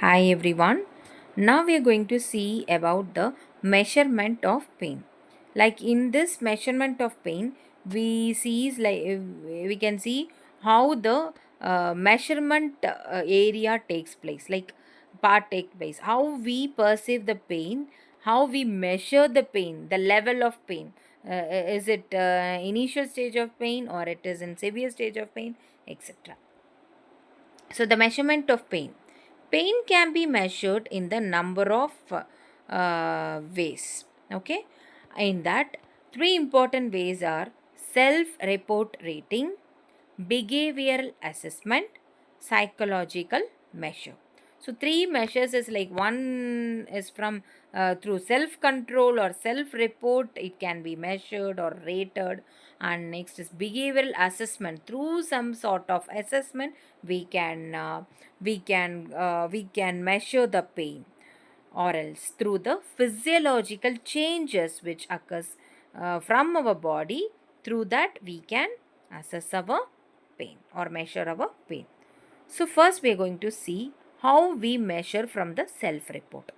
Hi everyone. Now we are going to see about the measurement of pain. Like in this measurement of pain, we can see how the measurement area takes place, like part take place. How we perceive the pain, how we measure the pain, the level of pain. Is it initial stage of pain or it is in severe stage of pain, etc. So, the measurement of pain. Pain can be measured in the number of ways. Okay, in that, three important ways are self report rating, behavioral assessment, psychological measure. So three measures is like one is from through self control or self report, it can be measured or rated. And next is behavioral assessment. Through some sort of assessment we can measure the pain, or else through the physiological changes which occurs from our body. Through that we can assess our pain or measure our pain. So first we are going to see how we measure from the self report.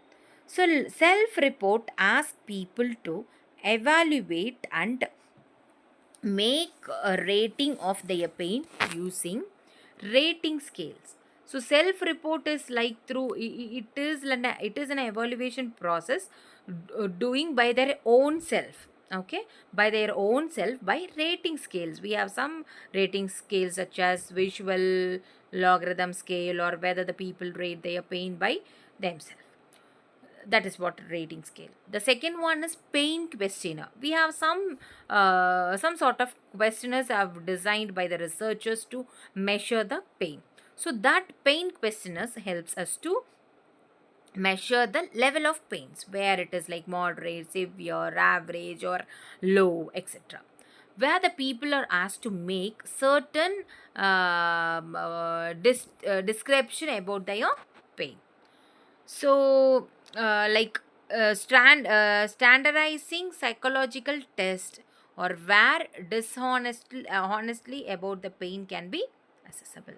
So self report asks people to evaluate and make a rating of their pain using rating scales. So self report is like through it is an evaluation process doing by their own self. Okay, by their own self, by rating scales. We have some rating scales such as visual logarithm scale, or whether the people rate their pain by themselves. That is what rating scale. The second one is pain questionnaire. We have some sort of questionnaires have designed by the researchers to measure the pain. So that pain questionnaires helps us to measure the level of pains, where it is like moderate, severe, average, or low, etc., where the people are asked to make certain description about their pain. So, standardizing psychological test, or where honestly about the pain can be accessible.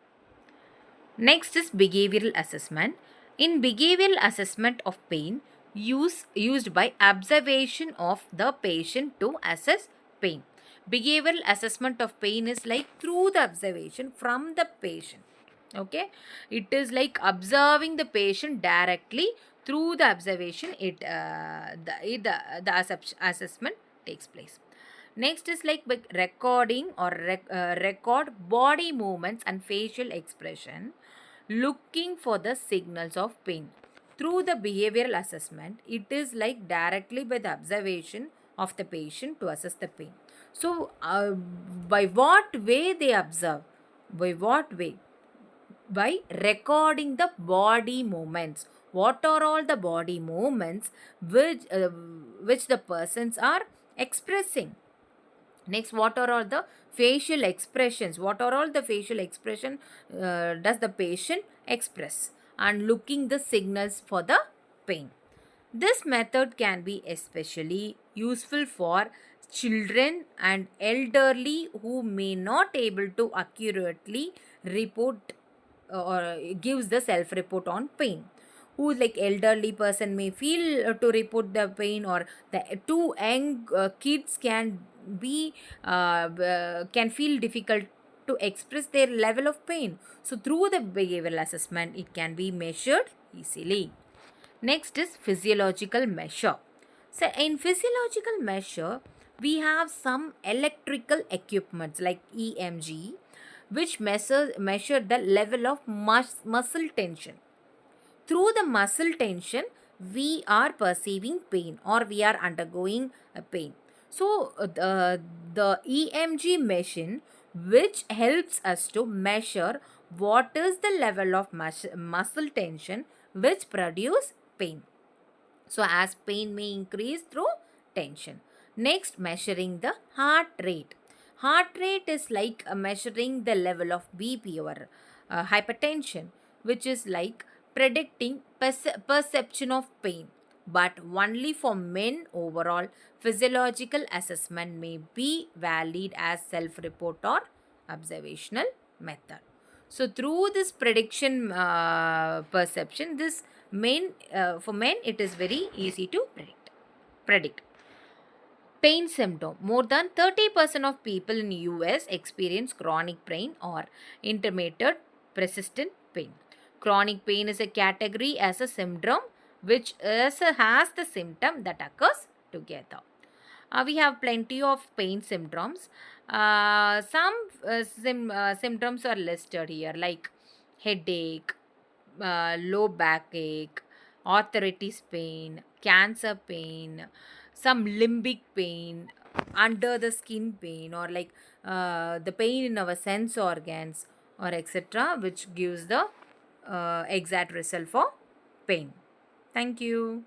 Next is behavioral assessment. In behavioral assessment of pain, used by observation of the patient to assess pain. Behavioral assessment of pain is like through the observation from the patient. Okay, it is like observing the patient directly. Through the observation, the assessment takes place. Next is like recording or record body movements and facial expression, looking for the signals of pain. Through the behavioral assessment, it is like directly by the observation of the patient to assess the pain. So, by what way they observe? By what way? By recording the body movements. What are all the body movements which the persons are expressing? Next, what are all the facial expressions? What are all the facial expression does the patient express? And looking the signals for the pain. This method can be especially useful for children and elderly who may not able to accurately report or gives the self report on pain. Who like elderly person may feel to report the pain, or the two young kids can feel difficult to express their level of pain. So through the behavioral assessment it can be measured easily. Next is physiological measure. So in physiological measure, we have some electrical equipments like EMG, which measure the level of muscle tension. Through the muscle tension, we are perceiving pain, or we are undergoing a pain. So the EMG machine, which helps us to measure what is the level of muscle tension which produce pain. So as pain may increase through tension. Next, measuring the heart rate. Heart rate is like measuring the level of BP or hypertension, which is like predicting perception of pain. But only for men. Overall physiological assessment may be valid as self report or observational method. So through this prediction perception, this for men it is very easy to predict. Pain symptom. More than 30% of people in US experience chronic pain or intermittent persistent pain. Chronic pain is a category as a syndrome which has the symptom that occurs together. We have plenty of pain symptoms. Some symptoms are listed here, like headache, low backache, arthritis pain, cancer pain, some limbic pain, under the skin pain, or like the pain in our sense organs, or etc., which gives the exact result for pain. Thank you.